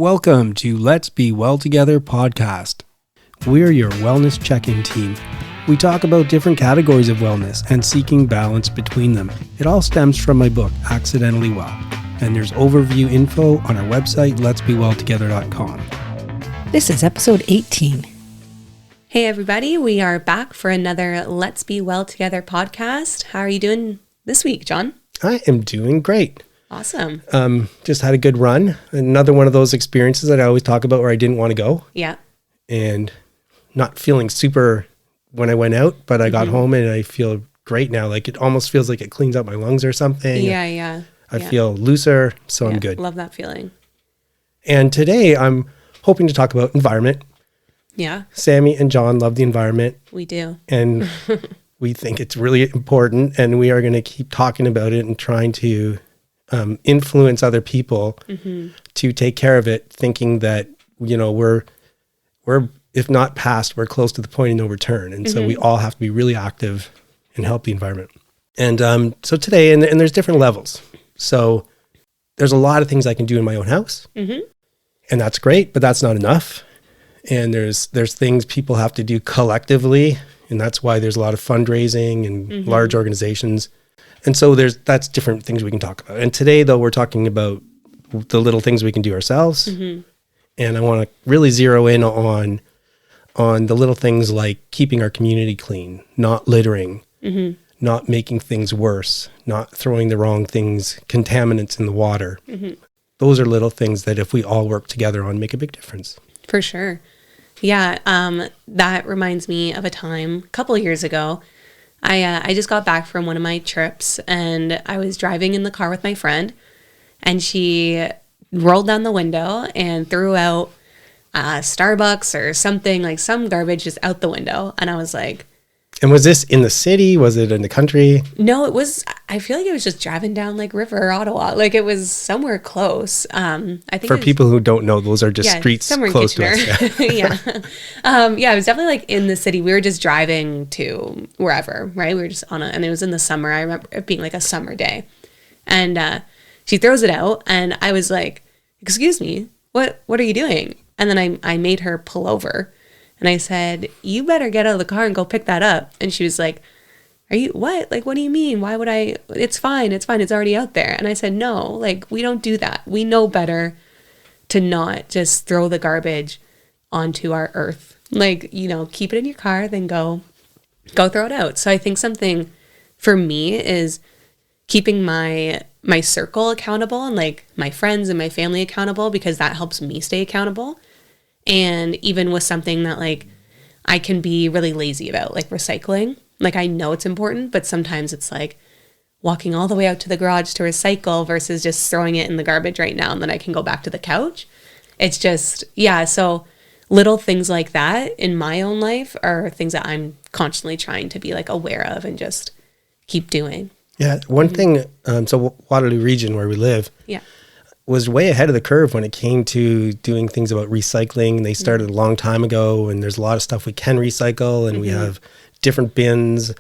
Welcome to Let's Be Well Together podcast. We're your wellness check-in team. We talk about different categories of wellness and seeking balance between them. It all stems from my book, Accidentally Well. And there's overview info on our website, letsbewelltogether.com. This is episode 18. Hey everybody, we are back for another Let's Be Well Together podcast. How are you doing this week, John? I am doing great. Awesome. Just had a good run. Another one of those experiences that I always talk about where I didn't want to go. Yeah. And not feeling super when I went out, but I got home and I feel great now. Like it almost feels like it cleans out my lungs or something. Yeah. I feel looser, so I'm good. Love that feeling. And today I'm hoping to talk about environment. Yeah. Sammy and John love the environment. We do. And we think it's really important, and we are going to keep talking about it and trying to influence other people to take care of it, thinking that, you know, we're if not past, we're close to the point of no return. And so we all have to be really active and help the environment. And so today, and there's different levels. So there's a lot of things I can do in my own house, and that's great, but that's not enough. And there's things people have to do collectively, and that's why there's a lot of fundraising and large organizations. And so that's different things we can talk about. And today, though, we're talking about the little things we can do ourselves. And I want to really zero in on the little things like keeping our community clean, not littering, not making things worse, not throwing the wrong things, contaminants in the water. Those are little things that if we all work together on, make a big difference. For sure. Yeah. That reminds me of a time a couple of years ago. I just got back from one of my trips and I was driving in the car with my friend, and she rolled down the window and threw out Starbucks or something, like some garbage just out the window. And I was like... And was this in the city? Was it in the country? No, it was, I feel like it was just driving down like River or Ottawa. Like it was somewhere close. I think for people who don't know, those are just streets close to us. Yeah. Yeah, it was definitely like in the city. We were just driving to wherever, right? We were just and it was in the summer. I remember it being like a summer day. And she throws it out and I was like, excuse me, what are you doing? And then I made her pull over. And I said, you better get out of the car and go pick that up. And she was like, are you, what? Like, what do you mean? Why would I? It's fine. It's already out there. And I said, no, like, we don't do that. We know better to not just throw the garbage onto our earth. Like, you know, keep it in your car, then go throw it out. So I think something for me is keeping my circle accountable and like my friends and my family accountable, because that helps me stay accountable. And even with something that like I can be really lazy about, like recycling, like I know it's important, but sometimes it's like walking all the way out to the garage to recycle versus just throwing it in the garbage right now and then I can go back to the couch. It's just, yeah. So little things like that in my own life are things that I'm constantly trying to be like aware of and just keep doing. Yeah. One thing, so Waterloo region where we live, was way ahead of the curve when it came to doing things about recycling. They started a long time ago, and there's a lot of stuff we can recycle, and we have different bins.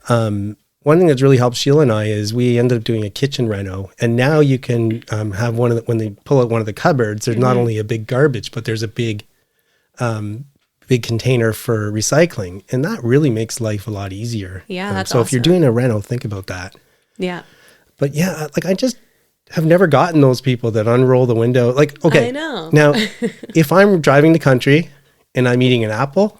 One thing that's really helped Sheila and I is we ended up doing a kitchen reno, and now you can have when they pull out one of the cupboards, there's not only a big garbage, but there's a big container for recycling, and that really makes life a lot easier. Yeah, that's so awesome. If you're doing a reno, think about that. Yeah. But yeah, like I just have never gotten those people that unroll the window. Like, okay, I know. Now, if I'm driving the country and I'm eating an apple,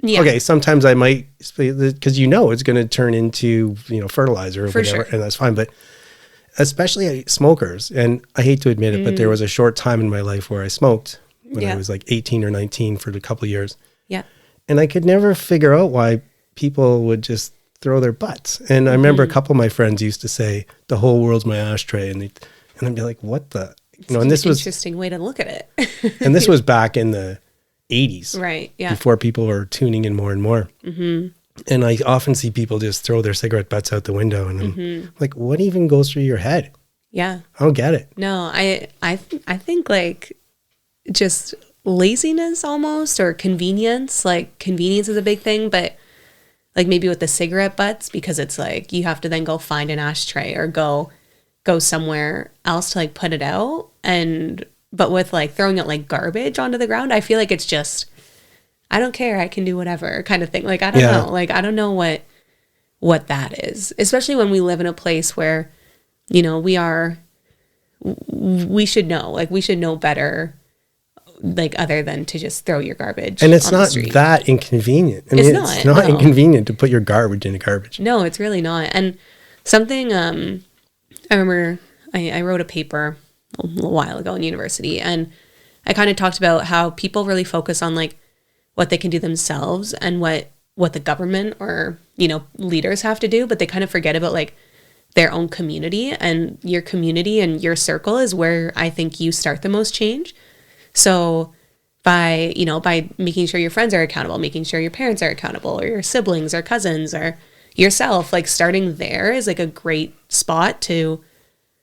okay, sometimes I might, because you know it's going to turn into, you know, fertilizer or For whatever, sure. and that's fine. But especially smokers, and I hate to admit it, but there was a short time in my life where I smoked when I was like 18 or 19 for a couple of years. Yeah. And I could never figure out why people would just throw their butts. And I remember a couple of my friends used to say, the whole world's my ashtray. And I'd be like, what the, you know, and this was an interesting way to look at it. and this was back in the 80s. Right. Yeah. Before people were tuning in more and more. And I often see people just throw their cigarette butts out the window. And I'm like, what even goes through your head? Yeah. I don't get it. No, I think like just laziness almost, or convenience. Like convenience is a big thing, but like maybe with the cigarette butts, because it's like you have to then go find an ashtray or go somewhere else to like put it out. And But with like throwing out like garbage onto the ground, I feel like it's just, I don't care, I can do whatever kind of thing. Like, I don't know. Like, I don't know what that is, especially when we live in a place where, you know, we should know, like, we should know better, like, other than to just throw your garbage. And it's on not the street. that inconvenient. I mean, it's not inconvenient to put your garbage in a garbage. No, it's really not. And something, I remember I wrote a paper a little while ago in university, and I kind of talked about how people really focus on like what they can do themselves and what the government or, you know, leaders have to do, but they kind of forget about like their own community, and your community and your circle is where I think you start the most change. So by making sure your friends are accountable, making sure your parents are accountable, or your siblings or cousins or yourself, like starting there is like a great spot to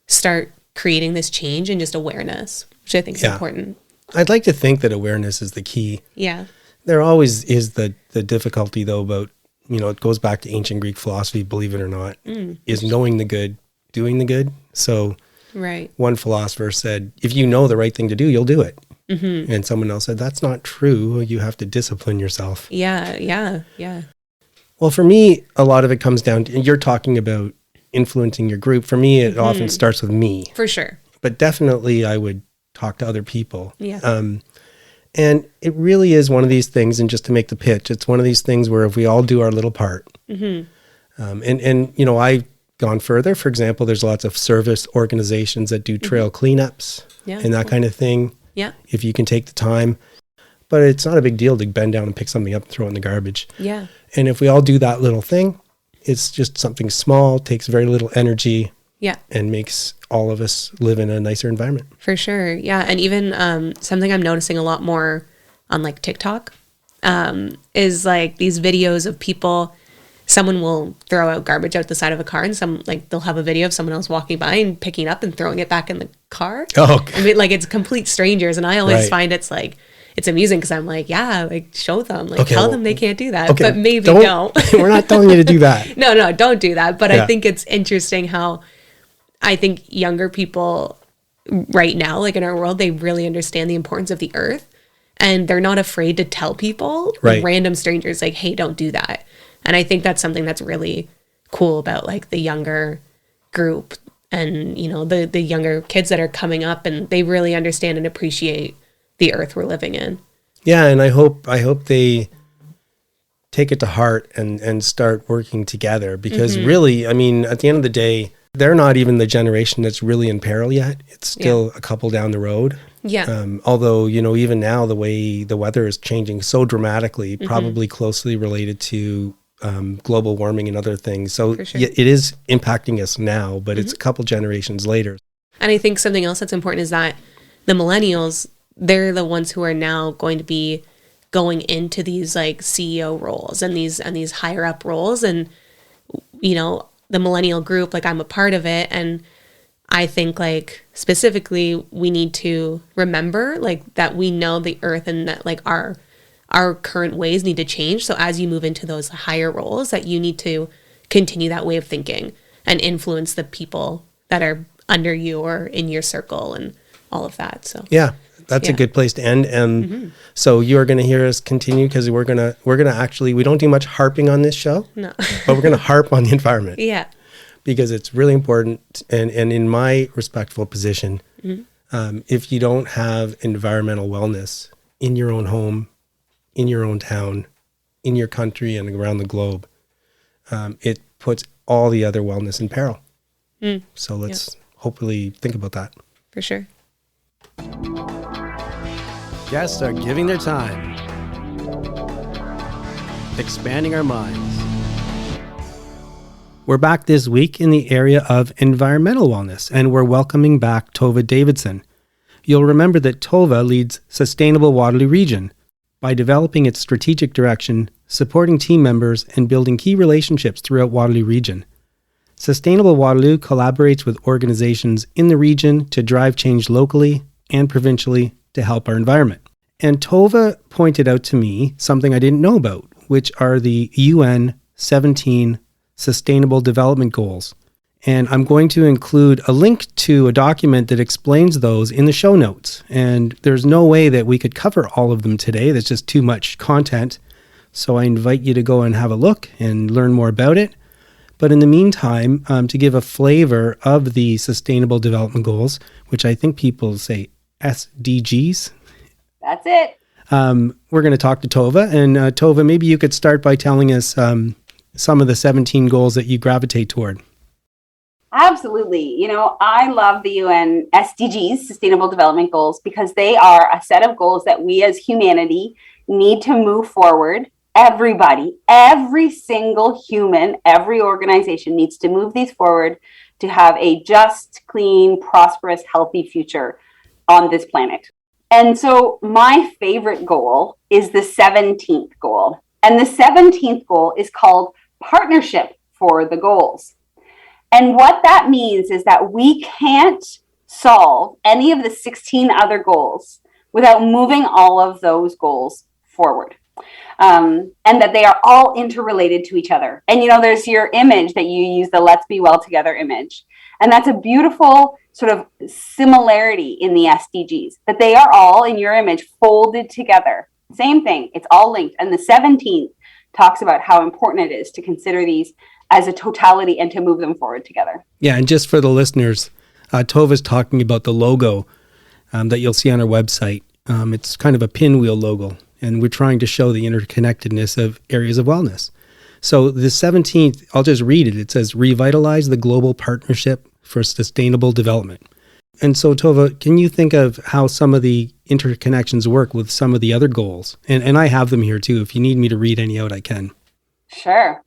start creating this change and just awareness, which I think is important. I'd like to think that awareness is the key. Yeah. There always is the difficulty, though, about, you know, it goes back to ancient Greek philosophy, believe it or not, is knowing the good, doing the good. So one philosopher said, if you know the right thing to do, you'll do it. Mm-hmm. And someone else said, that's not true. You have to discipline yourself. Yeah. Well, for me, a lot of it comes down to, you're talking about influencing your group. For me, it often starts with me. For sure. But definitely I would talk to other people. Yeah. And it really is one of these things, and just to make the pitch, it's one of these things where if we all do our little part, and you know, I've gone further. For example, there's lots of service organizations that do trail cleanups and that kind of thing. Yeah. If you can take the time. But it's not a big deal to bend down and pick something up and throw it in the garbage. Yeah. And if we all do that little thing, it's just something small, takes very little energy. Yeah. And makes all of us live in a nicer environment. For sure. Yeah. And even something I'm noticing a lot more on like TikTok is like these videos of people, someone will throw out garbage out the side of a car, and they'll have a video of someone else walking by and picking it up and throwing it back in the car. Oh, okay. I mean, like, it's complete strangers. And I always find it's like, it's amusing because I'm like, yeah, like, show them, like, tell them they can't do that, but maybe don't. We're not telling you to do that. No, don't do that. But I think it's interesting how I think younger people right now, like in our world, they really understand the importance of the earth, and they're not afraid to tell people, like random strangers, like, hey, don't do that. And I think that's something that's really cool about like the younger group, and, you know, the younger kids that are coming up, and they really understand and appreciate the earth we're living in. Yeah. And I hope they take it to heart and start working together, because really, I mean, at the end of the day, they're not even the generation that's really in peril yet. It's still a couple down the road. Yeah. Although, you know, even now the way the weather is changing so dramatically, probably closely related to global warming and other things. So it is impacting us now, but it's a couple generations later. And I think something else that's important is that the millennials, they're the ones who are now going to be going into these like CEO roles and these higher up roles. And, you know, the millennial group, like, I'm a part of it. And I think, like, specifically, we need to remember, like, that we know the earth, and that, like, our current ways need to change. So as you move into those higher roles, that you need to continue that way of thinking and influence the people that are under you or in your circle and all of that. So yeah, that's a good place to end. And so you're going to hear us continue, because we're going to actually, we don't do much harping on this show, but we're going to harp on the environment. Yeah. Because it's really important. And in my respectful position, if you don't have environmental wellness in your own home, in your own town, in your country, and around the globe, it puts all the other wellness in peril. So let's hopefully think about that. For sure. Guests are giving their time, expanding our minds. We're back this week in the area of environmental wellness, and we're welcoming back Tova Davidson. You'll remember that Tova leads Sustainable Waterloo Region by developing its strategic direction, supporting team members, and building key relationships throughout Waterloo Region. Sustainable Waterloo collaborates with organizations in the region to drive change locally and provincially to help our environment. And Tova pointed out to me something I didn't know about, which are the UN 17 Sustainable Development Goals. And I'm going to include a link to a document that explains those in the show notes. And there's no way that we could cover all of them today. There's just too much content. So I invite you to go and have a look and learn more about it. But in the meantime, to give a flavor of the Sustainable Development Goals, which I think people say SDGs. That's it. We're going to talk to Tova. And Tova, maybe you could start by telling us some of the 17 goals that you gravitate toward. Absolutely. I love the UN SDGs, Sustainable Development Goals, because they are a set of goals that we as humanity need to move forward. Everybody, every single human, every organization needs to move these forward to have a just, clean, prosperous, healthy future on this planet. And so my favorite goal is the 17th goal. And the 17th goal is called Partnership for the Goals. And what that means is that we can't solve any of the 16 other goals without moving all of those goals forward. And that they are all interrelated to each other. And, there's your image that you use, the Let's Be Well Together image. And that's a beautiful sort of similarity in the SDGs, that they are all in your image folded together. Same thing. It's all linked. And the 17th talks about how important it is to consider these as a totality and to move them forward together. Yeah, and just for the listeners, Tova's talking about the logo that you'll see on our website. It's kind of a pinwheel logo, and we're trying to show the interconnectedness of areas of wellness. So the 17th, I'll just read it. It says, revitalize the global partnership for sustainable development. And so, Tova, can you think of how some of the interconnections work with some of the other goals? And I have them here too. If you need me to read any out, I can. Sure.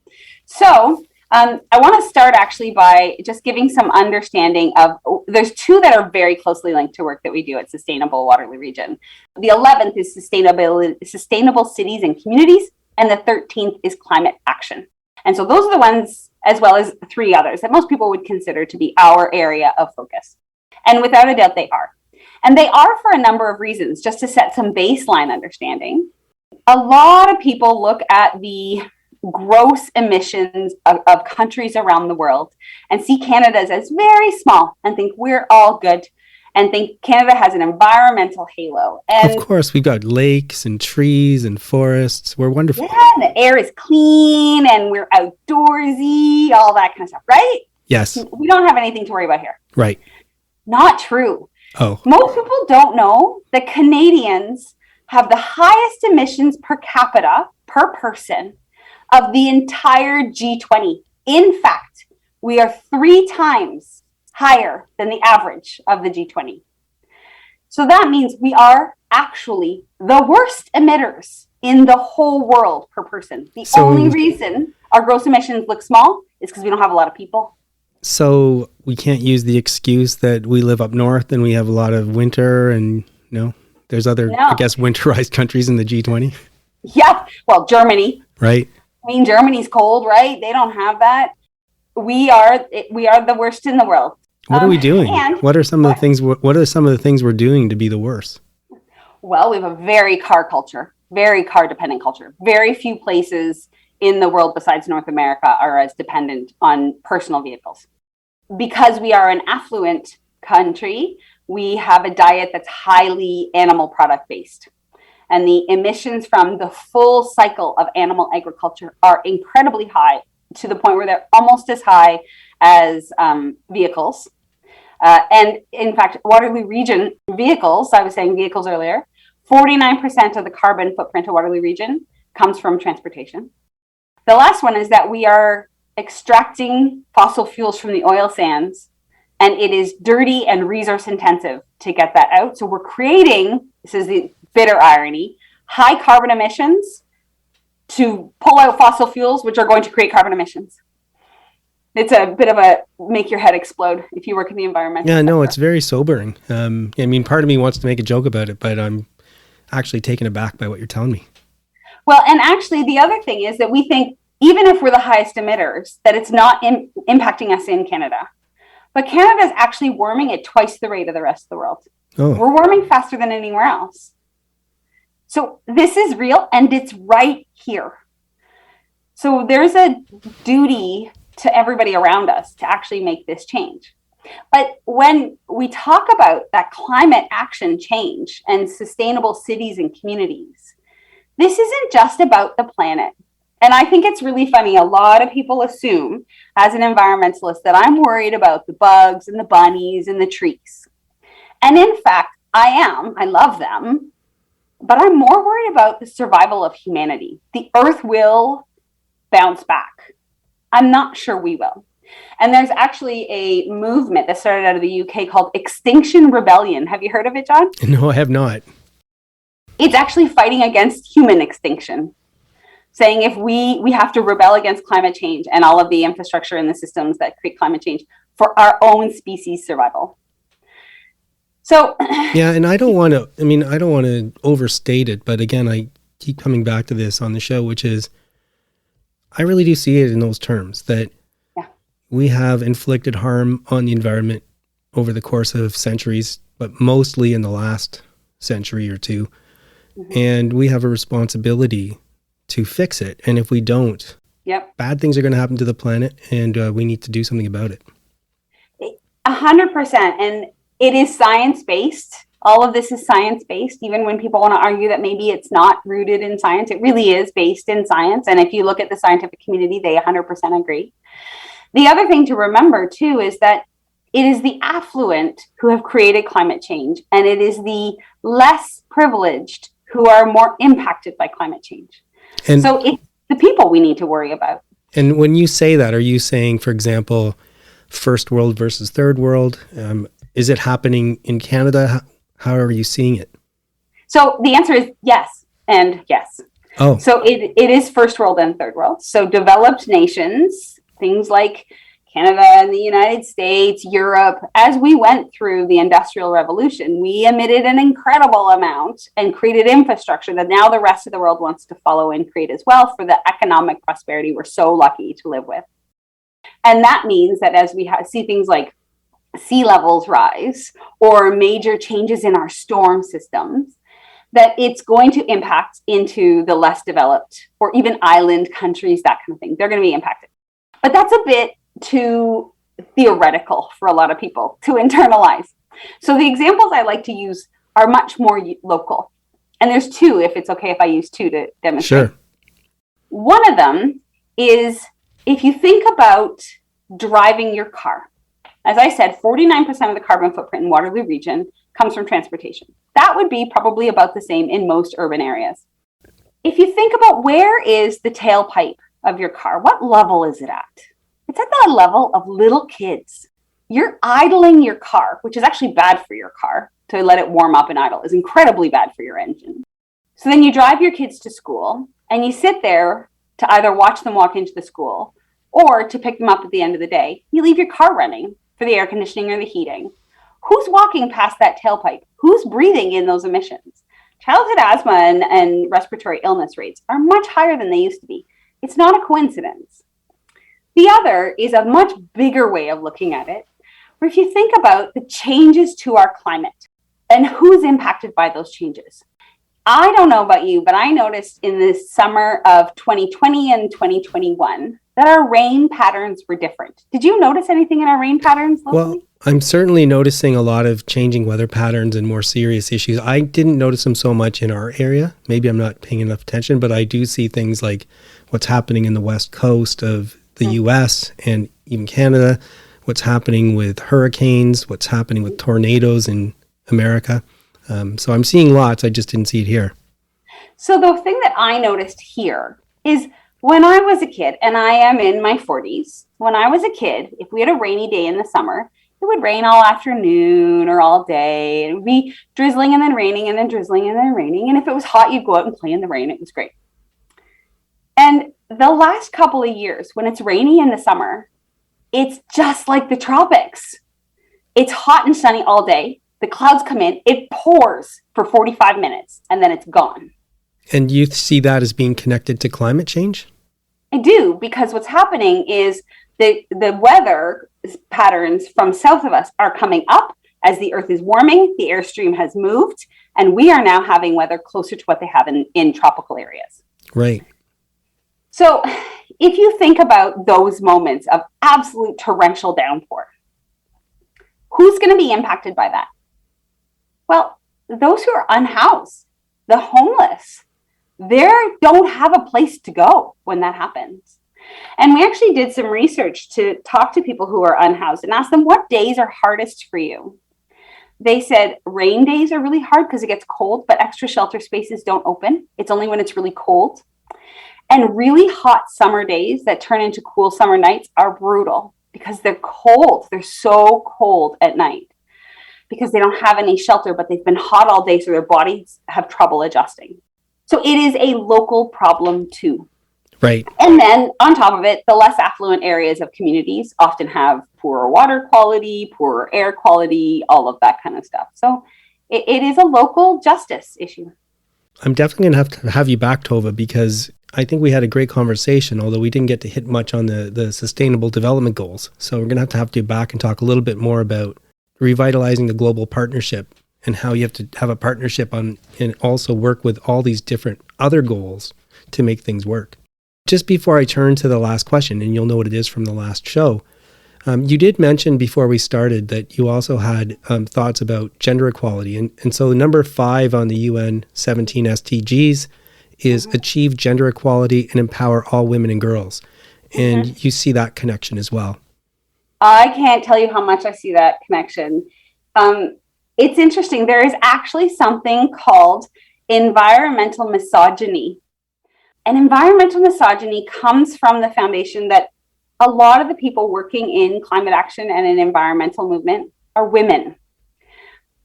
So I want to start actually by just giving some understanding of, there's two that are very closely linked to work that we do at Sustainable Waterloo Region. The 11th is sustainable cities and communities, and the 13th is climate action. And so those are the ones, as well as three others that most people would consider to be our area of focus. And without a doubt, they are. And they are for a number of reasons, just to set some baseline understanding. A lot of people look at the gross emissions of countries around the world and see Canada as very small and think we're all good and think Canada has an environmental halo. And of course, we've got lakes and trees and forests. We're wonderful. Yeah, and the air is clean and we're outdoorsy, all that kind of stuff, right? Yes. We don't have anything to worry about here. Right. Not true. Oh. Most people don't know that Canadians have the highest emissions per capita, per person, of the entire G20. In fact, we are 3 times higher than the average of the G20. So that means we are actually the worst emitters in the whole world per person. The only reason our gross emissions look small is because we don't have a lot of people. So we can't use the excuse that we live up north and we have a lot of winter and there's other, I guess, winterized countries in the G20. Yeah. Well, Germany. Right. I mean, Germany's cold, right? They don't have that. We are the worst in the world. What are we doing? What are some of the things we're doing to be the worst? Well, we have a very car culture, very car dependent culture. Very few places in the world besides North America are as dependent on personal vehicles. Because we are an affluent country, we have a diet that's highly animal product based. And the emissions from the full cycle of animal agriculture are incredibly high, to the point where they're almost as high as vehicles. And in fact, Waterloo Region vehicles, I was saying vehicles earlier, 49% of the carbon footprint of Waterloo Region comes from transportation. The last one is that we are extracting fossil fuels from the oil sands, and it is dirty and resource intensive to get that out. So we're creating, this is the bitter irony, high carbon emissions to pull out fossil fuels, which are going to create carbon emissions. It's a bit of a make your head explode if you work in the environment. Yeah, no, it's very sobering. I mean, part of me wants to make a joke about it, but I'm actually taken aback by what you're telling me. Well, and actually the other thing is that we think, even if we're the highest emitters, that it's not impacting us in Canada. But Canada is actually warming at twice the rate of the rest of the world. Oh. We're warming faster than anywhere else. So this is real, and it's right here. So there's a duty to everybody around us to actually make this change. But when we talk about that climate action change and sustainable cities and communities, this isn't just about the planet. And I think it's really funny. A lot of people assume, as an environmentalist, that I'm worried about the bugs and the bunnies and the trees. And in fact, I am. I love them. But I'm more worried about the survival of humanity. The Earth will bounce back. I'm not sure we will. And there's actually a movement that started out of the UK called Extinction Rebellion. Have you heard of it, John? No, I have not. It's actually fighting against human extinction, saying if we have to rebel against climate change and all of the infrastructure and the systems that create climate change for our own species survival. So yeah, and I don't want to overstate it, but again, I keep coming back to this on the show, which is I really do see it in those terms that we have inflicted harm on the environment over the course of centuries, but mostly in the last century or two. Mm-hmm. And we have a responsibility to fix it. And if we don't, bad things are going to happen to the planet, and we need to do something about it. 100%. And it is science-based. All of this is science-based, even when people want to argue that maybe it's not rooted in science. It really is based in science. And if you look at the scientific community, they 100% agree. The other thing to remember, too, is that it is the affluent who have created climate change, and it is the less privileged who are more impacted by climate change. And so it's the people we need to worry about. And when you say that, are you saying, for example, first world versus third world? Is it happening in Canada? How are you seeing it? So the answer is yes and yes. Oh. So it is first world and third world. So developed nations, things like Canada and the United States, Europe, as we went through the Industrial Revolution, we emitted an incredible amount and created infrastructure that now the rest of the world wants to follow and create as well for the economic prosperity we're so lucky to live with. And that means that as we see things like sea levels rise or major changes in our storm systems, that it's going to impact into the less developed or even island countries, that kind of thing. They're going to be impacted. But that's a bit too theoretical for a lot of people to internalize. So the examples I like to use are much more local. And there's two, if it's okay if I use two to demonstrate. Sure. One of them is if you think about driving your car. As I said, 49% of the carbon footprint in Waterloo region comes from transportation. That would be probably about the same in most urban areas. If you think about where is the tailpipe of your car, what level is it at? It's at the level of little kids. You're idling your car, which is actually bad for your car. To let it warm up and idle is incredibly bad for your engine. So then you drive your kids to school and you sit there to either watch them walk into the school or to pick them up at the end of the day. You leave your car running for the air conditioning or the heating. Who's walking past that tailpipe? Who's breathing in those emissions? Childhood asthma and respiratory illness rates are much higher than they used to be. It's not a coincidence. The other is a much bigger way of looking at it, where if you think about the changes to our climate and who's impacted by those changes. I don't know about you, but I noticed in the summer of 2020 and 2021 that our rain patterns were different. Did you notice anything in our rain patterns locally? Well, I'm certainly noticing a lot of changing weather patterns and more serious issues. I didn't notice them so much in our area. Maybe I'm not paying enough attention, but I do see things like what's happening in the west coast of the US and even Canada, what's happening with hurricanes, what's happening with tornadoes in America. So I'm seeing lots. I just didn't see it here. So the thing that I noticed here is when I was a kid, and I am in my 40s, when I was a kid, if we had a rainy day in the summer, it would rain all afternoon or all day. It would be drizzling and then raining and then drizzling and then raining. And if it was hot, you'd go out and play in the rain. It was great. And the last couple of years, when it's rainy in the summer, it's just like the tropics. It's hot and sunny all day. The clouds come in, it pours for 45 minutes, and then it's gone. And you see that as being connected to climate change? I do, because what's happening is the weather patterns from south of us are coming up as the earth is warming, the airstream has moved, and we are now having weather closer to what they have in tropical areas. Right. So if you think about those moments of absolute torrential downpour, who's going to be impacted by that? Well, those who are unhoused, the homeless, they don't have a place to go when that happens. And we actually did some research to talk to people who are unhoused and ask them, what days are hardest for you? They said rain days are really hard because it gets cold, but extra shelter spaces don't open. It's only when it's really cold. And really hot summer days that turn into cool summer nights are brutal because they're cold. They're so cold at night because they don't have any shelter, but they've been hot all day, so their bodies have trouble adjusting. So it is a local problem too. Right. And then on top of it, the less affluent areas of communities often have poorer water quality, poorer air quality, all of that kind of stuff. So it is a local justice issue. I'm definitely going to have you back, Tova, because I think we had a great conversation, although we didn't get to hit much on the sustainable development goals. So we're going to have you back and talk a little bit more about revitalizing the global partnership and how you have to have a partnership on and also work with all these different other goals to make things work. Just before I turn to the last question, and you'll know what it is from the last show, you did mention before we started that you also had thoughts about gender equality. And so number 5 on the UN 17 SDGs is achieve gender equality and empower all women and girls. And you see that connection as well. I can't tell you how much I see that connection. It's interesting. There is actually something called environmental misogyny. And environmental misogyny comes from the foundation that a lot of the people working in climate action and in environmental movement are women.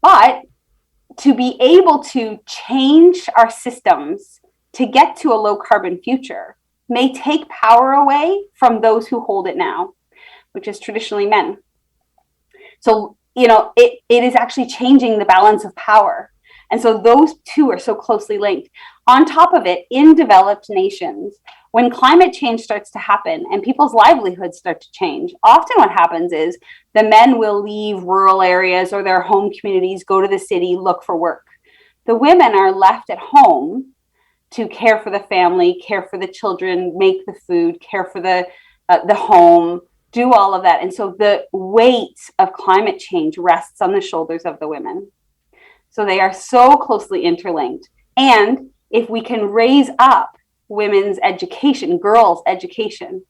But to be able to change our systems to get to a low carbon future may take power away from those who hold it now, which is traditionally men. So, it is actually changing the balance of power. And so those two are so closely linked. On top of it, in developed nations, when climate change starts to happen and people's livelihoods start to change, often what happens is the men will leave rural areas or their home communities, go to the city, look for work. The women are left at home to care for the family, care for the children, make the food, care for the home, do all of that. And so the weight of climate change rests on the shoulders of the women. So they are so closely interlinked. And if we can raise up women's education, girls' education,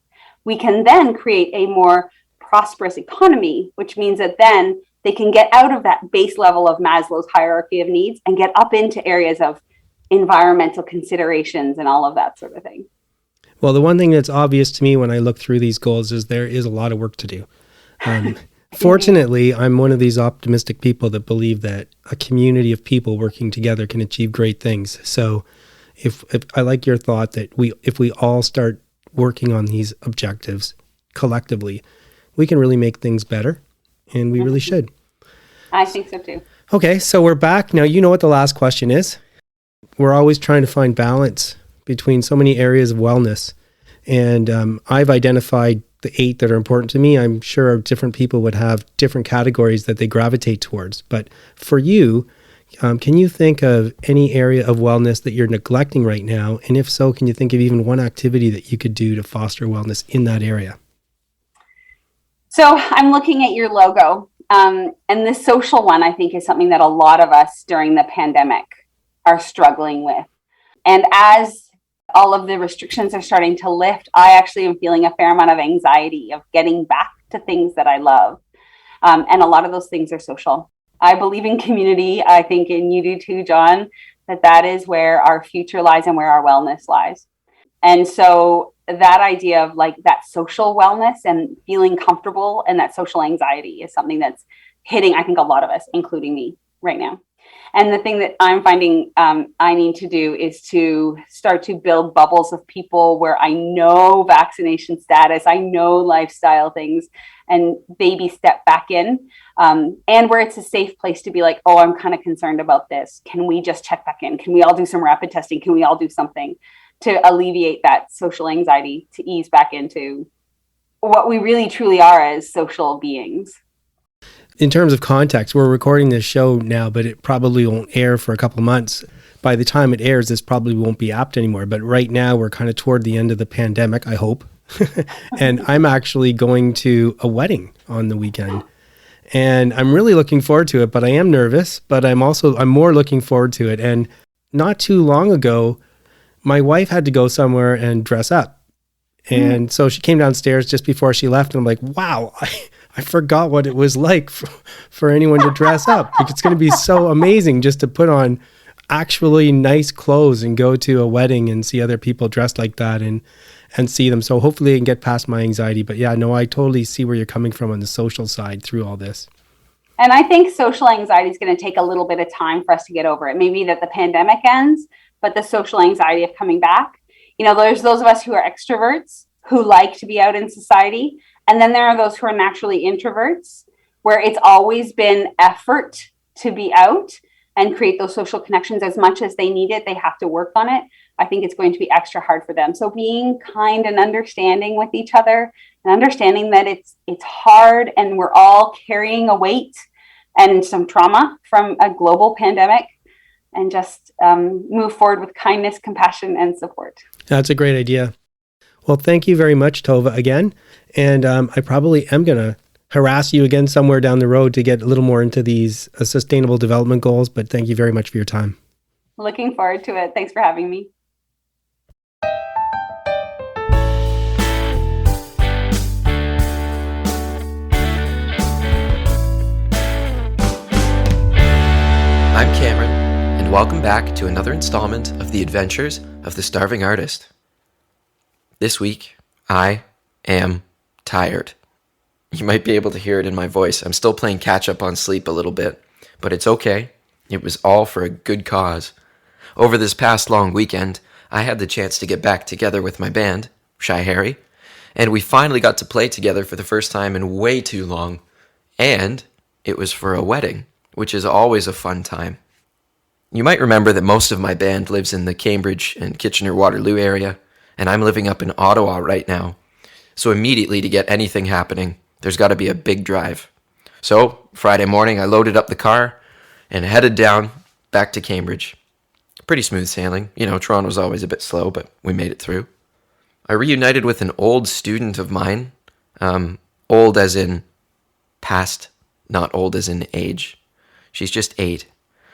we can then create a more prosperous economy, which means that then they can get out of that base level of Maslow's hierarchy of needs and get up into areas of environmental considerations and all of that sort of thing. Well, the one thing that's obvious to me when I look through these goals is there is a lot of work to do. Fortunately, I'm one of these optimistic people that believe that a community of people working together can achieve great things. So if I like your thought that if we all start working on these objectives collectively, we can really make things better, and we really should. I think so too. Okay, so we're back. Now, you know what the last question is. We're always trying to find balance between so many areas of wellness. And I've identified the 8 that are important to me. I'm sure different people would have different categories that they gravitate towards. But for you, can you think of any area of wellness that you're neglecting right now? And if so, can you think of even one activity that you could do to foster wellness in that area? So I'm looking at your logo. And the social one, I think, is something that a lot of us during the pandemic are struggling with. And as all of the restrictions are starting to lift, I actually am feeling a fair amount of anxiety of getting back to things that I love. And a lot of those things are social. I believe in community. I think, and you do too, John, that is where our future lies and where our wellness lies. And so that idea of like that social wellness and feeling comfortable and that social anxiety is something that's hitting, I think, a lot of us, including me right now. And the thing that I'm finding I need to do is to start to build bubbles of people where I know vaccination status, I know lifestyle things, and baby step back in. And where it's a safe place to be like, oh, I'm kind of concerned about this. Can we just check back in? Can we all do some rapid testing? Can we all do something to alleviate that social anxiety, to ease back into what we really truly are as social beings? In terms of context, we're recording this show now, but it probably won't air for a couple of months. by the time it airs, this probably won't be apt anymore. But right now we're kind of toward the end of the pandemic, I hope. And I'm actually going to a wedding on the weekend. And I'm really looking forward to it, but I am nervous, but I'm more looking forward to it. And not too long ago, my wife had to go somewhere and dress up. And so she came downstairs just before she left, and I'm like, wow, I forgot what it was like for anyone to dress up. Like, it's going to be so amazing just to put on actually nice clothes and go to a wedding and see other people dressed like that and see them. So hopefully I can get past my anxiety. But yeah, no, I totally see where you're coming from on the social side through all this. And I think social anxiety is going to take a little bit of time for us to get over it. Maybe that the pandemic ends, but the social anxiety of coming back. There's those of us who are extroverts who like to be out in society. And then there are those who are naturally introverts, where it's always been effort to be out and create those social connections. As much as they need it, they have to work on it. I think it's going to be extra hard for them. So being kind and understanding with each other, and understanding that it's hard and we're all carrying a weight and some trauma from a global pandemic, and just move forward with kindness, compassion, and support. That's a great idea. Well, thank you very much, Tova, again. And I probably am going to harass you again somewhere down the road to get a little more into these sustainable development goals. But thank you very much for your time. Looking forward to it. Thanks for having me. I'm Cameron, and welcome back to another installment of The Adventures of the Starving Artist. This week, I am tired. You might be able to hear it in my voice. I'm still playing catch up on sleep a little bit, but it's okay. It was all for a good cause. Over this past long weekend, I had the chance to get back together with my band, Shy Harry, and we finally got to play together for the first time in way too long. And it was for a wedding, which is always a fun time. You might remember that most of my band lives in the Cambridge and Kitchener-Waterloo area, and I'm living up in Ottawa right now. So immediately to get anything happening, there's got to be a big drive. So Friday morning, I loaded up the car and headed down back to Cambridge. Pretty smooth sailing. Toronto's always a bit slow, but we made it through. I reunited with an old student of mine. Old as in past, not old as in age. She's just 8.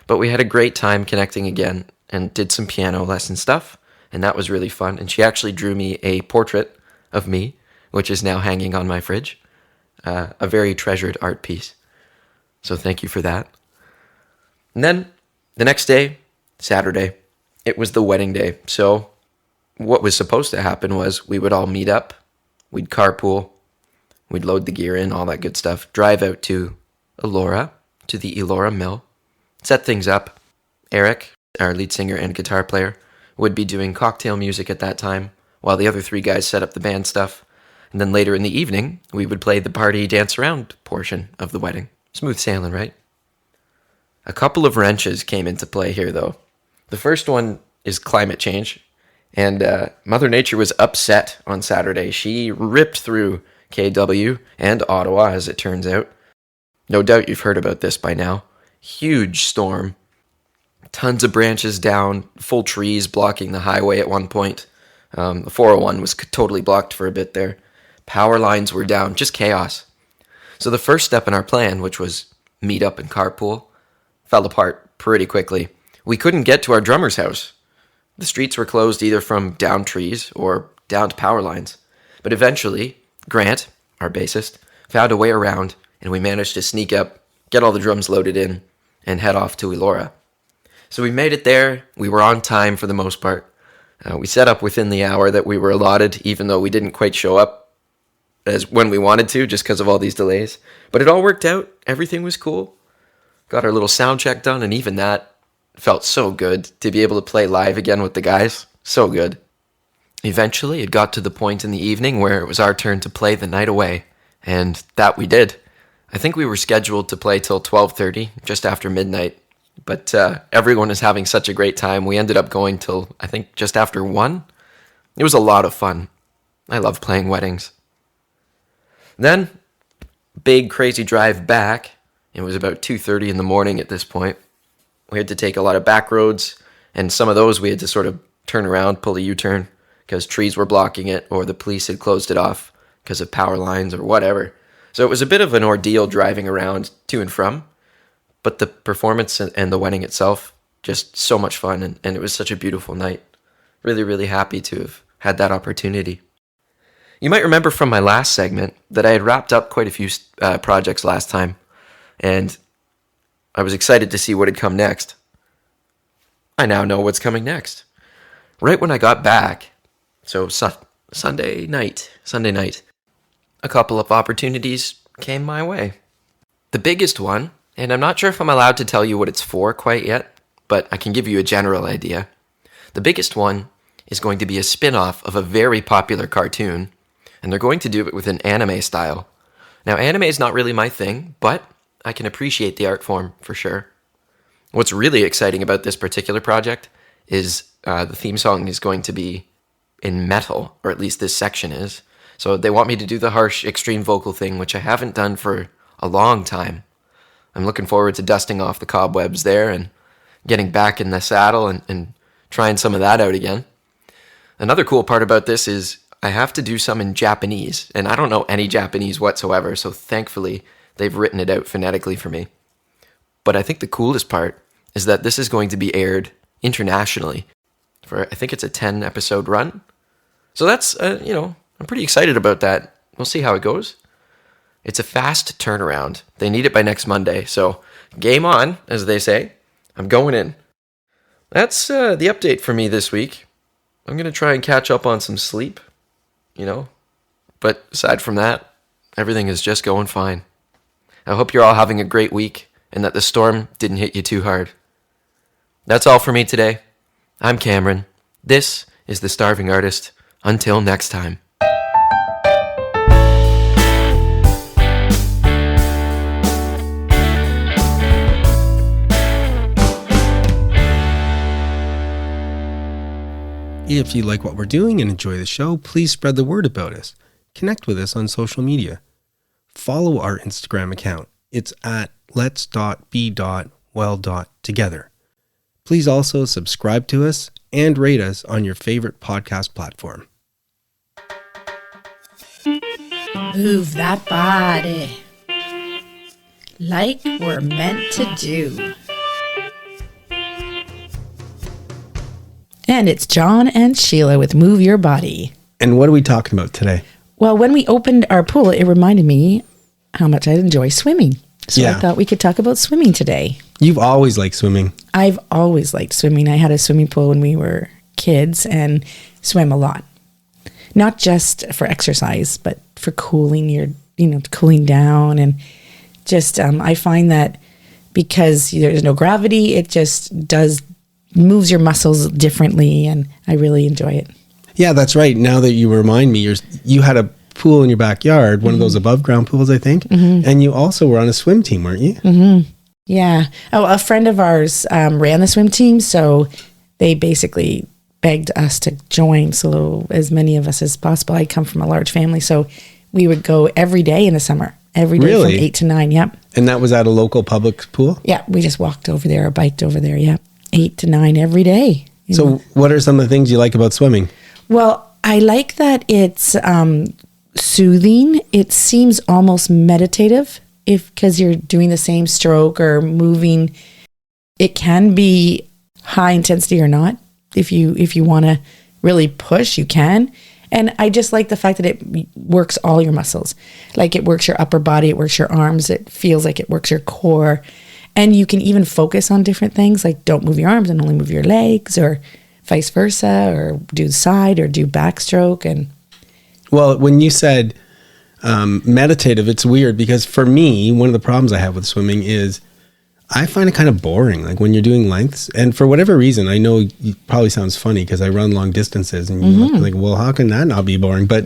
But we had a great time connecting again and did some piano lesson stuff, and that was really fun. And she actually drew me a portrait of me, which is now hanging on my fridge. A very treasured art piece. So thank you for that. And then the next day, Saturday, it was the wedding day. So what was supposed to happen was we would all meet up, we'd carpool, we'd load the gear in, all that good stuff, drive out to Elora, to the Elora Mill, set things up. Eric, our lead singer and guitar player, would be doing cocktail music at that time, while the other 3 guys set up the band stuff. And then later in the evening, we would play the party dance around portion of the wedding. Smooth sailing, right? A couple of wrenches came into play here, though. The first one is climate change. And Mother Nature was upset on Saturday. She ripped through KW and Ottawa, as it turns out. No doubt you've heard about this by now. Huge storm. Tons of branches down, full trees blocking the highway at one point. The 401 was totally blocked for a bit there. Power lines were down, just chaos. So the first step in our plan, which was meet up and carpool, fell apart pretty quickly. We couldn't get to our drummer's house. The streets were closed either from downed trees or downed power lines. But eventually, Grant, our bassist, found a way around, and we managed to sneak up, get all the drums loaded in, and head off to Elora. So we made it there. We were on time for the most part. We set up within the hour that we were allotted, even though we didn't quite show up as when we wanted to, just because of all these delays. But it all worked out. Everything was cool. Got our little sound check done, and even that felt so good to be able to play live again with the guys. So good. Eventually, it got to the point in the evening where it was our turn to play the night away, and that we did. I think we were scheduled to play till 12:30, just after midnight, but everyone was having such a great time. We ended up going till, I think, just after 1. It was a lot of fun. I love playing weddings. Then, big crazy drive back. It was about 2:30 in the morning at this point. We had to take a lot of back roads, And some of those we had to sort of turn around, pull a U-turn because trees were blocking it or the police had closed it off because of power lines or whatever. So it was a bit of an ordeal driving around to and from, but the performance and the wedding itself, just so much fun. And it was such a beautiful night. Really, really happy to have had that opportunity. You might remember from my last segment that I had wrapped up quite a few projects last time, and I was excited to see what had come next. I now know what's coming next. Right when I got back, so Sunday night, a couple of opportunities came my way. The biggest one, and I'm not sure if I'm allowed to tell you what it's for quite yet, but I can give you a general idea. The biggest one is going to be a spin-off of a very popular cartoon, and they're going to do it with an anime style. Now, anime is not really my thing, but I can appreciate the art form for sure. What's really exciting about this particular project is the theme song is going to be in metal, or at least this section is. So they want me to do the harsh, extreme vocal thing, which I haven't done for a long time. I'm looking forward to dusting off the cobwebs there and getting back in the saddle and trying some of that out again. Another cool part about this is I have to do some in Japanese, and I don't know any Japanese whatsoever, so thankfully they've written it out phonetically for me. But I think the coolest part is that this is going to be aired internationally for, I think it's a 10-episode run. So that's, I'm pretty excited about that. We'll see how it goes. It's a fast turnaround. They need it by next Monday, so game on, as they say. I'm going in. That's the update for me this week. I'm going to try and catch up on some sleep, But aside from that, everything is just going fine. I hope you're all having a great week and that the storm didn't hit you too hard. That's all for me today. I'm Cameron. This is The Starving Artist. Until next time. If you like what we're doing and enjoy the show, please spread the word about us. Connect with us on social media. Follow our Instagram account. It's at lets.be.well.together. Please also subscribe to us and rate us on your favorite podcast platform. Move that body like we're meant to do. And it's John and Sheila with Move Your Body. And what are we talking about today? Well, when we opened our pool, it reminded me how much I enjoy swimming. So I thought we could talk about swimming today. You've always liked swimming. I've always liked swimming. I had a swimming pool when we were kids and swam a lot. Not just for exercise, but for cooling cooling down. And just, I find that because there's no gravity, it just moves your muscles differently. And I really enjoy it. Yeah, that's right. Now that you remind me, you had a pool in your backyard, one of those above ground pools, I think. Mm-hmm. And you also were on a swim team, weren't you? Mm-hmm. Yeah. Oh, a friend of ours ran the swim team, so they basically begged us to join, so as many of us as possible. I come from a large family, so we would go every day in the summer, every day from 8 to 9, yep. And that was at a local public pool? Yeah, we just walked over there or biked over there, yep. 8 to 9 every day. So what are some of the things you like about swimming? Well, I like that it's soothing. It seems almost meditative because you're doing the same stroke or moving. It can be high intensity or not. If you want to really push, you can. And I just like the fact that it works all your muscles. Like it works your upper body, it works your arms, it feels like it works your core. And you can even focus on different things, like don't move your arms and only move your legs, or vice versa, or do side or do backstroke. And well, when you said meditative, it's weird because for me, one of the problems I have with swimming is I find it kind of boring, like when you're doing lengths. And for whatever reason, I know it probably sounds funny because I run long distances and you're like, well, how can that not be boring? But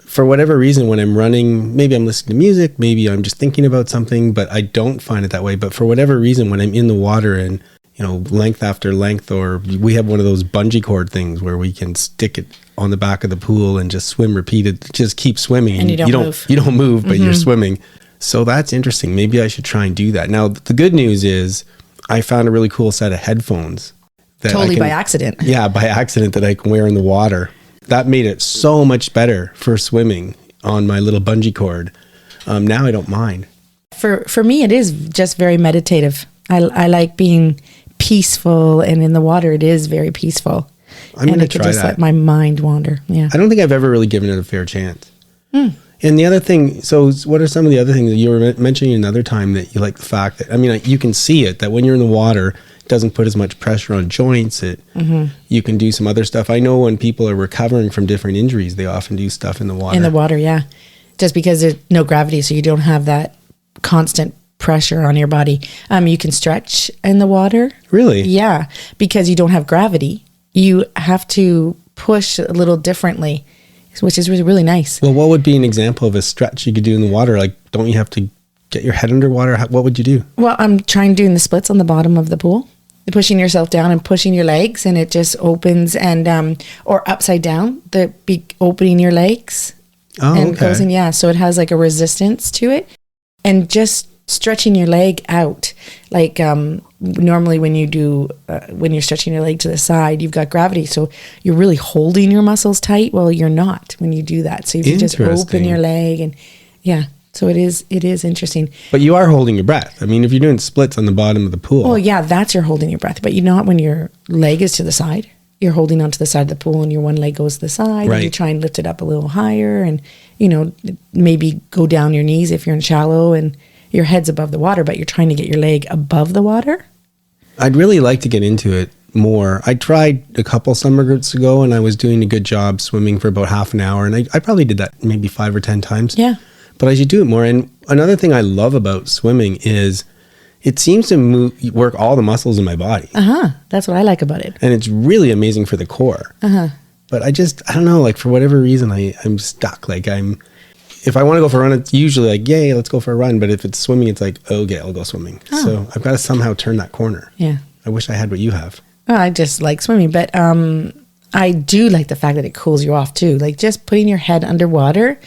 for whatever reason, when I'm running, maybe I'm listening to music, maybe I'm just thinking about something, but I don't find it that way. But for whatever reason, when I'm in the water and, length after length, or we have one of those bungee cord things where we can stick it on the back of the pool and just swim repeated, just keep swimming. And you don't move. You don't move, but you're swimming. So that's interesting. Maybe I should try and do that. Now, the good news is I found a really cool set of headphones that Totally by accident. Yeah, by accident that I can wear in the water. That made it so much better for swimming on my little bungee cord. Now I don't mind. For me, it is just very meditative. I like being peaceful, and in the water, it is very peaceful. I'm going to try just that. let my mind wander. Yeah. I don't think I've ever really given it a fair chance. And the other thing, so what are some of the other things that you were mentioning another time that you like the fact that, I mean, you can see it, that when you're in the water, it doesn't put as much pressure on joints. You can do some other stuff. I know when people are recovering from different injuries, they often do stuff in the water. In the water, yeah. Just because there's no gravity, so you don't have that constant pressure on your body. You can stretch in the water. Really? Yeah, because you don't have gravity. You have to push a little differently, which is really, really nice. Well, what would be an example of a stretch you could do in the water? Like, don't you have to get your head underwater? What would you do? Well, I'm trying doing the splits on the bottom of the pool, pushing yourself down and pushing your legs, and it just opens and or upside down, opening your legs and closing. Yeah, so it has like a resistance to it, and just stretching your leg out. Like normally when you do when you're stretching your leg to the side, you've got gravity, so you're really holding your muscles tight. Well, you're not when you do that. So if you just open your leg, and yeah. So it is interesting. But you are holding your breath. I mean, if you're doing splits on the bottom of the pool. Well, yeah, that's you're holding your breath. But you're not when your leg is to the side. You're holding onto the side of the pool, and your one leg goes to the side. Right. And you try and lift it up a little higher, and, maybe go down your knees if you're in shallow and your head's above the water, but you're trying to get your leg above the water. I'd really like to get into it more. I tried a couple summers ago, and I was doing a good job swimming for about half an hour. And I probably did that maybe 5 or 10 times. Yeah. But I should do it more. And another thing I love about swimming is it seems to work all the muscles in my body. That's what I like about it. And it's really amazing for the core. But I don't know, like for whatever reason, I'm stuck. Like if I want to go for a run, it's usually like, yay, let's go for a run. But if it's swimming, it's like, okay, I'll go swimming. So I've got to somehow turn that corner. Yeah. I wish I had what you have. Well, I just like swimming, but I do like the fact that it cools you off too. Like just putting your head underwater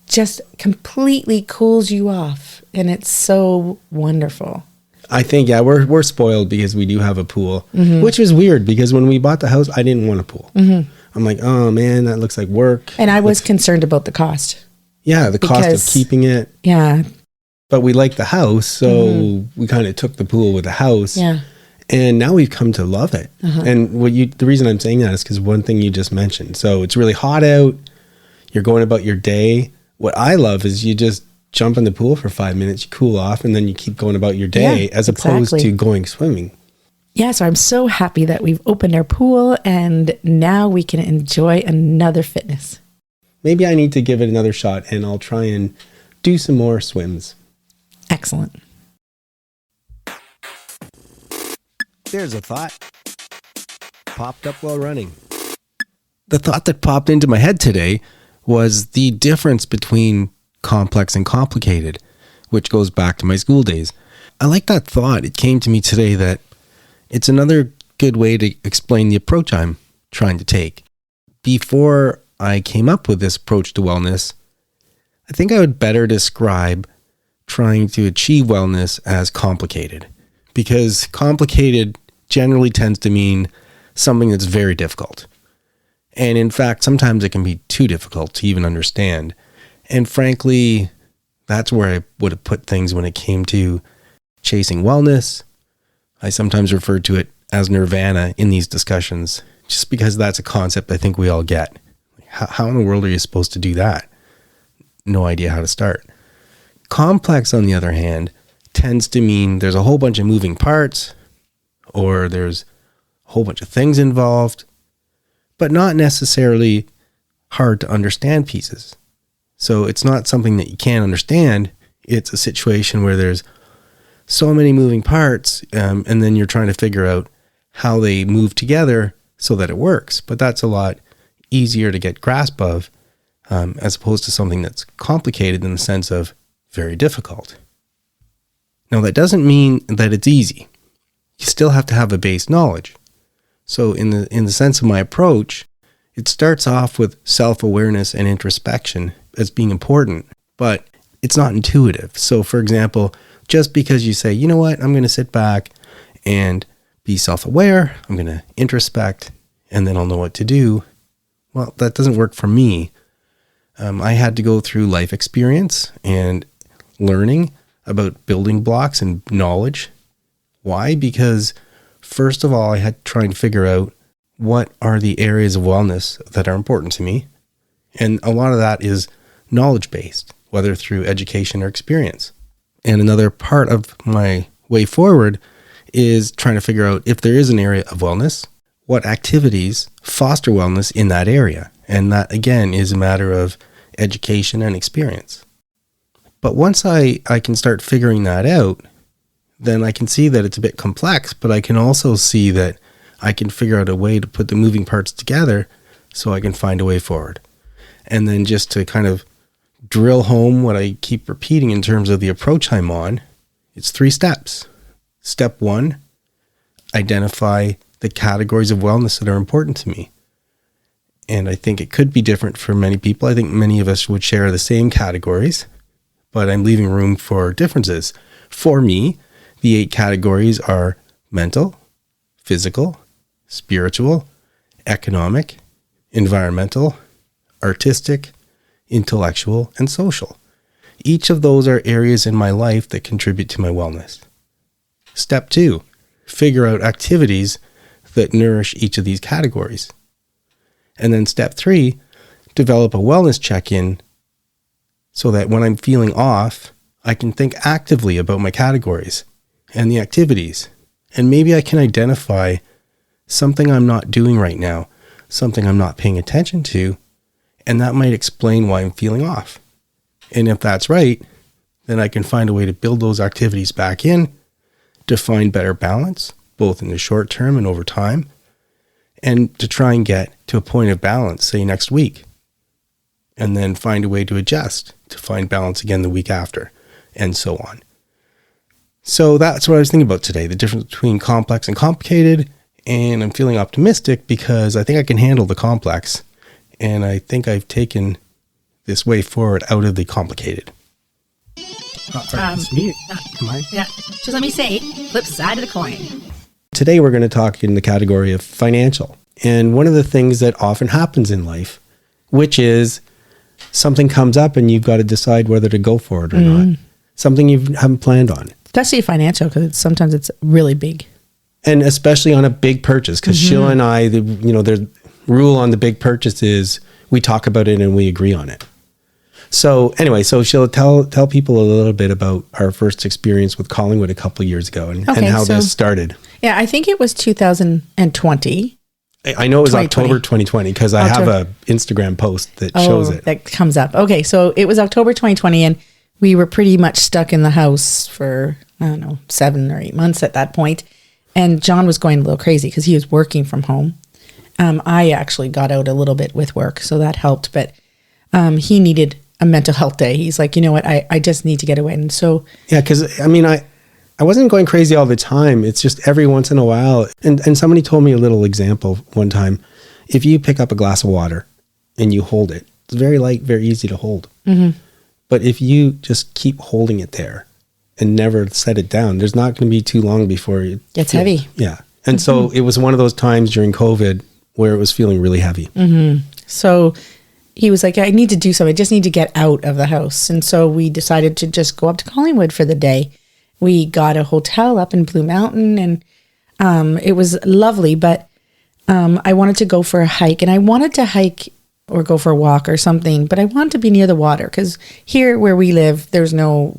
just completely cools you off, and it's so wonderful. I think, yeah, we're spoiled because we do have a pool, which is weird because when we bought the house, I didn't want a pool. I'm like, oh man, that looks like work. And I was concerned about the cost. Yeah, the cost of keeping it. Yeah. But we liked the house, so we kind of took the pool with the house. Yeah. And now we've come to love it. And the reason I'm saying that is because one thing you just mentioned. So it's really hot out. You're going about your day. What I love is you just jump in the pool for 5 minutes, you cool off, and then you keep going about your day as opposed to going swimming. Yeah, so I'm so happy that we've opened our pool and now we can enjoy another fitness. Maybe I need to give it another shot and I'll try and do some more swims. Excellent. There's a thought. Popped up while running. The thought that popped into my head today was the difference between complex and complicated, which goes back to my school days. I like that thought. It came to me today that it's another good way to explain the approach I'm trying to take. Before I came up with this approach to wellness, I think I would better describe trying to achieve wellness as complicated, because complicated generally tends to mean something that's very difficult. And in fact, sometimes it can be too difficult to even understand. And frankly, that's where I would have put things when it came to chasing wellness. I sometimes refer to it as nirvana in these discussions, just because that's a concept I think we all get. How in the world are you supposed to do that? No idea how to start. Complex, on the other hand, tends to mean there's a whole bunch of moving parts, or there's a whole bunch of things involved, but not necessarily hard to understand pieces. So it's not something that you can't understand. It's a situation where there's so many moving parts, and then you're trying to figure out how they move together so that it works. But that's a lot easier to get grasp of, as opposed to something that's complicated in the sense of very difficult. Now, that doesn't mean that it's easy. You still have to have a base knowledge. So in the sense of my approach, it starts off with self-awareness and introspection as being important, but it's not intuitive. So for example, just because you say, you know what, I'm going to sit back and be self-aware. I'm going to introspect, and then I'll know what to do. Well, that doesn't work for me. I had to go through life experience and learning about building blocks and knowledge. Why? Because first of all, I had to try and figure out what are the areas of wellness that are important to me. And a lot of that is knowledge-based, whether through education or experience. And another part of my way forward is trying to figure out if there is an area of wellness, what activities foster wellness in that area. And that, again, is a matter of education and experience. But once I can start figuring that out, then I can see that it's a bit complex, but I can also see that I can figure out a way to put the moving parts together so I can find a way forward. And then just to kind of drill home what I keep repeating in terms of the approach I'm on, it's 3 steps. Step 1, identify the categories of wellness that are important to me. And I think it could be different for many people. I think many of us would share the same categories, but I'm leaving room for differences. For me, the 8 categories are mental, physical, spiritual, economic, environmental, artistic, intellectual, and social. Each of those are areas in my life that contribute to my wellness. Step 2, figure out activities that nourish each of these categories. And then step 3, develop a wellness check-in so that when I'm feeling off, I can think actively about my categories and the activities. And maybe I can identify something I'm not doing right now, something I'm not paying attention to, and that might explain why I'm feeling off. And if that's right, then I can find a way to build those activities back in to find better balance, both in the short term and over time, and to try and get to a point of balance, say next week, and then find a way to adjust to find balance again the week after, and so on. So that's what I was thinking about today, the difference between complex and complicated. And I'm feeling optimistic because I think I can handle the complex. And I think I've taken this way forward out of the complicated. It's me. Yeah. Just let me say, flip side of the coin. Today we're going to talk in the category of financial. And one of the things that often happens in life, which is something comes up and you've got to decide whether to go for it or not. Something you haven't planned on. Especially financial, because sometimes it's really big. And especially on a big purchase, because Sheila and I, the rule on the big purchase is we talk about it and we agree on it. So anyway, Sheila, tell people a little bit about our first experience with Collingwood a couple of years ago and how this started. Yeah, I think it was 2020. I know it was October 2020 because I have a Instagram post that shows it. That comes up. Okay, so it was October 2020 and we were pretty much stuck in the house for, 7 or 8 months at that point. And John was going a little crazy because he was working from home. I actually got out a little bit with work, so that helped. But he needed a mental health day. He's like, you know what, I just need to get away. And so... Yeah, because, I wasn't going crazy all the time. It's just every once in a while. And somebody told me a little example one time. If you pick up a glass of water and you hold it, it's very light, very easy to hold. Mm-hmm. But if you just keep holding it there and never set it down, there's not going to be too long before it gets heavy. Yeah. And so it was one of those times during COVID where it was feeling really heavy. Mm-hmm. So he was like, I need to do something. I just need to get out of the house. And so we decided to just go up to Collingwood for the day. We got a hotel up in Blue Mountain and it was lovely, but I wanted to go for a hike, and I wanted to hike or go for a walk or something, but I wanted to be near the water because here where we live, there's no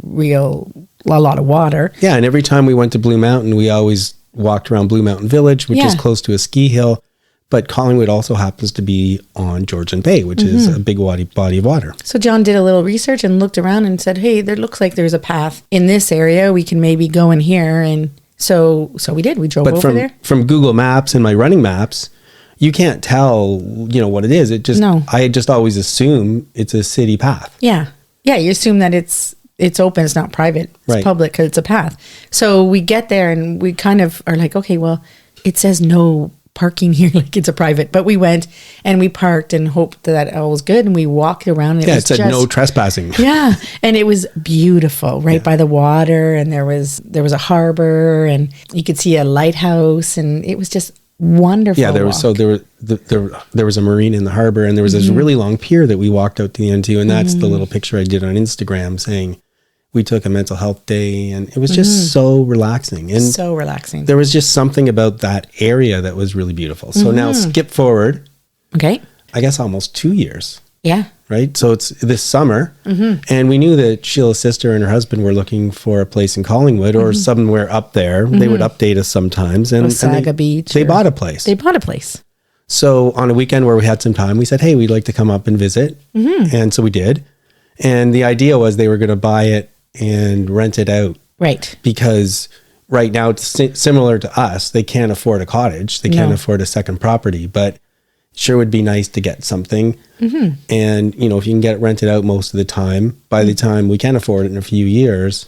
a lot of water. Yeah, and every time we went to Blue Mountain, we always walked around Blue Mountain Village, which is close to a ski hill. But Collingwood also happens to be on Georgian Bay, which is a big body of water. So John did a little research and looked around and said, hey, there looks like there's a path in this area. We can maybe go in here. And so we did. We drove over there. From Google Maps and my running maps, you can't tell, what it is. I just always assume it's a city path. Yeah. Yeah, you assume that it's open, it's not private, it's public because it's a path. So we get there and we kind of are like, okay, well, it says no parking here like it's a private, but we went and we parked and hoped that all was good, and we walked around and it said no trespassing. Yeah, and it was beautiful right by the water, and there was a harbor, and you could see a lighthouse, and it was just wonderful. Yeah, there was there was a marina in the harbor, and there was this really long pier that we walked out to the end to, and that's the little picture I did on Instagram saying we took a mental health day, and it was just so relaxing. And so relaxing. there was just something about that area that was really beautiful. So now skip forward, Okay. I guess almost 2 years, Yeah. right? So it's this summer, and we knew that Sheila's sister and her husband were looking for a place in Collingwood or somewhere up there. They would update us sometimes. And Osaga Beach. They bought a place. They bought a place. So on a weekend where we had some time, we said, hey, we'd like to come up and visit. And so we did. And the idea was they were going to buy it and rent it out, Right. because right now it's similar to us. They can't afford a cottage. They can't afford a second property, but sure would be nice to get something. And, you know, if you can get it rented out most of the time, by the time we can afford it in a few years,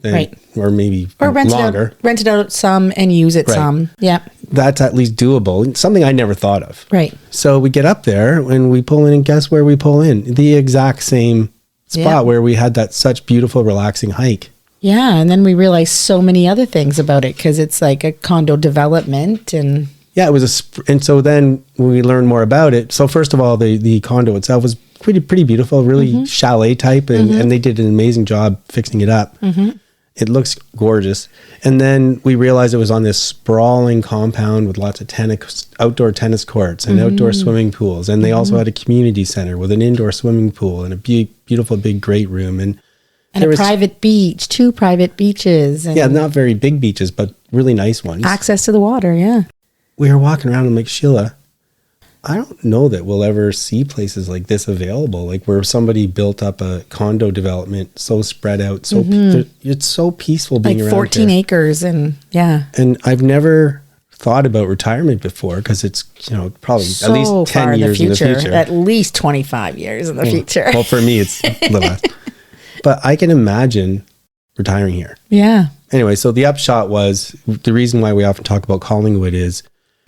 then, or maybe longer. Rent it out some and use it some. Yeah. That's at least doable. Something I never thought of. Right. So we get up there and we pull in, and guess where we pull in? The exact same spot where we had that such beautiful, relaxing hike. Yeah. And then we realized so many other things about it, because it's like a condo development, and Yeah, it was and so then when we learned more about it, so first of all, the condo itself was pretty beautiful, really chalet type, and they did an amazing job fixing it up. It looks gorgeous. And then we realized it was on this sprawling compound with lots of outdoor tennis courts and outdoor swimming pools. And they also had a community center with an indoor swimming pool and a beautiful big great room. And a private beach, 2 private beaches. And yeah, not very big beaches, but really nice ones. access to the water, yeah. We were walking around and I'm like, Sheila, I don't know that we'll ever see places like this available, like where somebody built up a condo development so spread out, so it's so peaceful being Like around 14 here. acres, and yeah. And I've never thought about retirement before, because it's, you know, probably So at least 10 far years in the future. At least 25 years in the future. Well, for me, it's a little less. But I can imagine retiring here. Yeah. Anyway, so the upshot was, the reason why we often talk about Collingwood is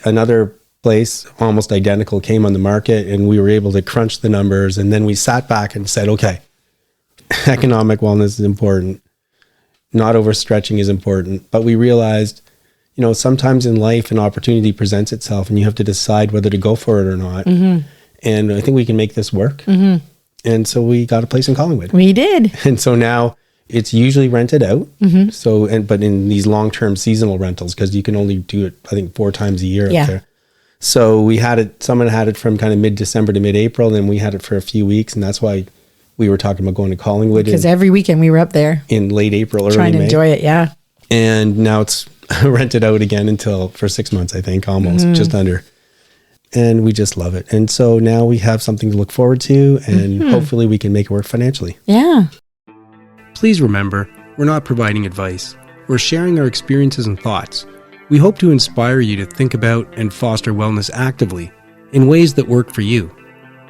another place almost identical came on the market, and we were able to crunch the numbers, and then we sat back and said, okay, economic wellness is important, not overstretching is important, but we realized, you know, sometimes in life an opportunity presents itself and you have to decide whether to go for it or not. And I think we can make this work. And so we got a place in Collingwood. We did. And so now it's usually rented out. So, but in these long-term seasonal rentals, because you can only do it, I think, 4 times a year up there. So we had it, someone had it from kind of mid-December to mid-April, and then we had it for a few weeks, and that's why we were talking about going to Collingwood. Because every weekend we were up there. In late April, early May. Trying to enjoy it, yeah. And now it's rented out again for 6 months, I think, almost, just under. And we just love it. And so now we have something to look forward to, and hopefully we can make it work financially. Yeah. Please remember, we're not providing advice. We're sharing our experiences and thoughts. We hope to inspire you to think about and foster wellness actively in ways that work for you.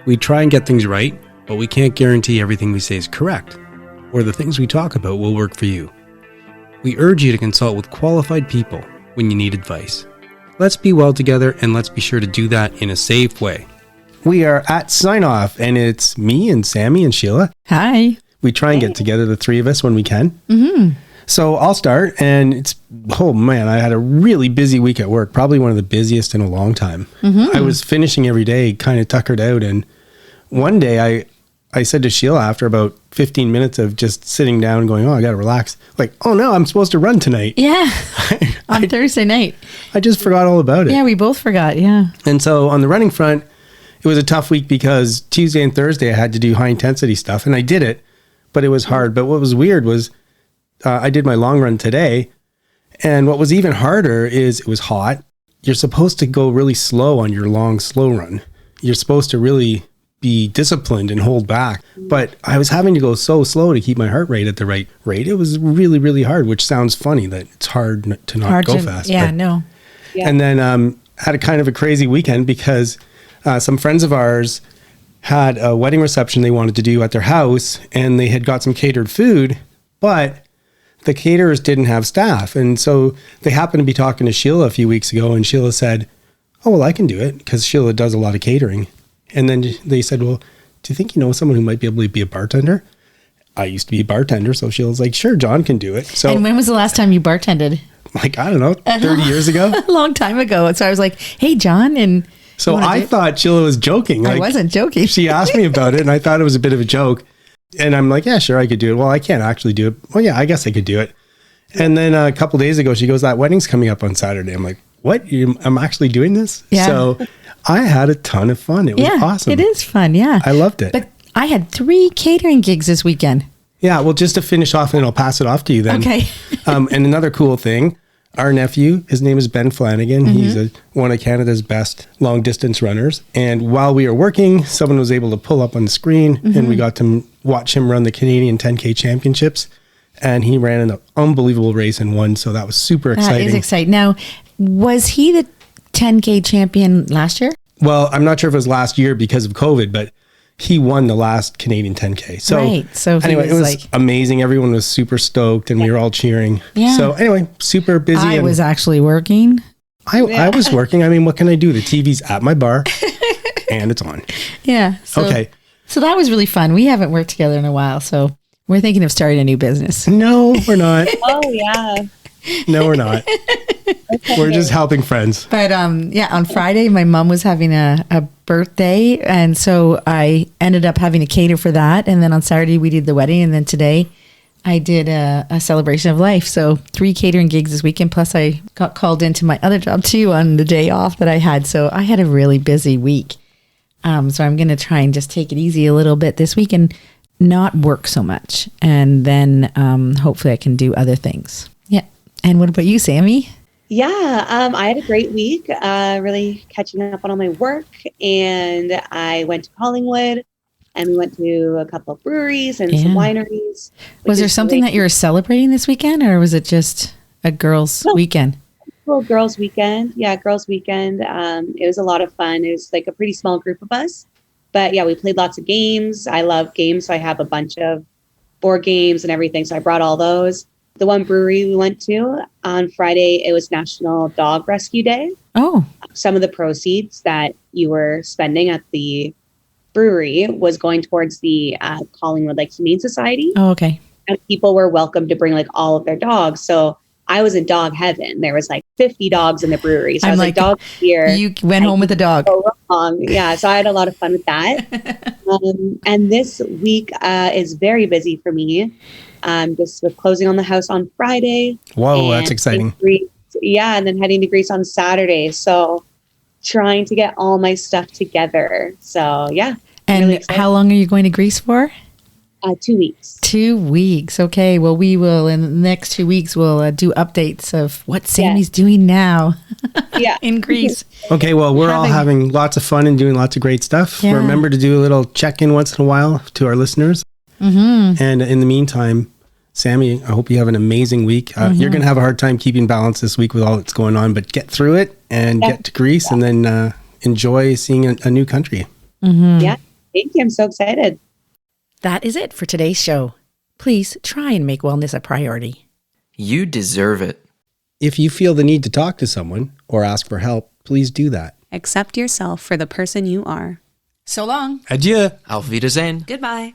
We try and get things right, but we can't guarantee everything we say is correct, or the things we talk about will work for you. We urge you to consult with qualified people when you need advice. Let's be well together, and let's be sure to do that in a safe way. We are at Sign Off, and it's me and Sammy and Sheila. Hi. We try and get together, the 3 of us, when we can. So I'll start, and oh man, I had a really busy week at work, probably one of the busiest in a long time. I was finishing every day, kind of tuckered out, and one day I said to Sheila, after about 15 minutes of just sitting down and going, oh, I got to relax, like, oh no, I'm supposed to run tonight. Yeah. On Thursday night. I just forgot all about it. Yeah, we both forgot, yeah. And so on the running front, it was a tough week because Tuesday and Thursday I had to do high intensity stuff, and I did it, but it was hard. But what was weird was I did my long run today, and what was even harder is it was hot. You're supposed to go really slow on your long, slow run. You're supposed to really be disciplined and hold back. But I was having to go so slow to keep my heart rate at the right rate. It was really, really hard, which sounds funny that it's hard to not go fast. Yeah, no. Yeah. And then had a kind of a crazy weekend because some friends of ours had a wedding reception they wanted to do at their house, and they had got some catered food, but the caterers didn't have staff. And so they happened to be talking to Sheila a few weeks ago, and Sheila said, oh, well, I can do it because Sheila does a lot of catering. And then they said, well, do you think you know someone who might be able to be a bartender? I used to be a bartender. So Sheila's like, sure, John can do it. So And when was the last time you bartended? like, I don't know, 30 years ago. A long time ago. So I was like, hey, John. And So I thought Sheila was joking. I wasn't joking. She asked me about it and I thought it was a bit of a joke. And I'm like, yeah, sure, I could do it. Well, I can't actually do it. Well, yeah, I guess I could do it. And then a couple days ago, she goes, that wedding's coming up on Saturday. I'm like, what? I'm actually doing this? Yeah. So I had a ton of fun. It was awesome. It is fun. Yeah. I loved it. But I had 3 catering gigs this weekend. Yeah, well, just to finish off, and I'll pass it off to you then. Okay. And another cool thing, our nephew, his name is Ben Flanagan. He's one of Canada's best long distance runners. And while we were working, someone was able to pull up on the screen and we got to watch him run the Canadian 10K championships. And he ran an unbelievable race and won. So that was super exciting. That is exciting. Now, was he the 10K champion last year? Well, I'm not sure if it was last year because of COVID, but he won the last Canadian 10K. So, right. So anyway, it was amazing. Everyone was super stoked and we were all cheering. Yeah. So anyway, super busy. I was actually working. I was working. I mean, what can I do? The TV's at my bar and it's on. Yeah. So, Okay. So that was really fun. We haven't worked together in a while. So we're thinking of starting a new business. No, we're not. Oh, yeah. No, we're not. We're just helping friends. But yeah, on Friday, my mom was having a birthday. And so I ended up having to cater for that. And then on Saturday, we did the wedding. And then today, I did a celebration of life. So 3 catering gigs this weekend. Plus, I got called into my other job too on the day off that I had. So I had a really busy week. So I'm going to try and just take it easy a little bit this week and not work so much. And then hopefully I can do other things. Yeah. And what about you, Sammy? Yeah, I had a great week, really catching up on all my work. And I went to Collingwood and we went to a couple of breweries and some wineries. Was there something that you were celebrating this weekend or was it just a girls' weekend? Well, girls' weekend. Yeah, girls' weekend. It was a lot of fun. It was like a pretty small group of us. But yeah, we played lots of games. I love games. So I have a bunch of board games and everything. So I brought all those. The one brewery we went to on Friday, it was National Dog Rescue Day. Oh. Some of the proceeds that you were spending at the brewery was going towards the Collingwood Humane Society. Oh, okay. And people were welcome to bring all of their dogs. So I was in dog heaven. There was 50 dogs in the brewery. So I was like, dog here. You went home with the dog. Go wrong. Yeah. So I had a lot of fun with that. And this week is very busy for me. Just with closing on the house on Friday. Whoa, that's exciting. Yeah. And then heading to Greece on Saturday. So trying to get all my stuff together. So yeah. And really how long are you going to Greece for? 2 weeks. 2 weeks. Okay. Well, we will, in the next 2 weeks, we'll do updates of what Sammy's doing now in Greece. Okay. Well, we're all having lots of fun and doing lots of great stuff. Yeah. Remember to do a little check-in once in a while to our listeners. Mm-hmm. And in the meantime, Sammy, I hope you have an amazing week. You're going to have a hard time keeping balance this week with all that's going on, but get through it and get to Greece and then enjoy seeing a new country. Mm-hmm. Yeah. Thank you. I'm so excited. That is it for today's show. Please try and make wellness a priority. You deserve it. If you feel the need to talk to someone or ask for help, please do that. Accept yourself for the person you are. So long. Adieu. Auf Wiedersehen. Goodbye.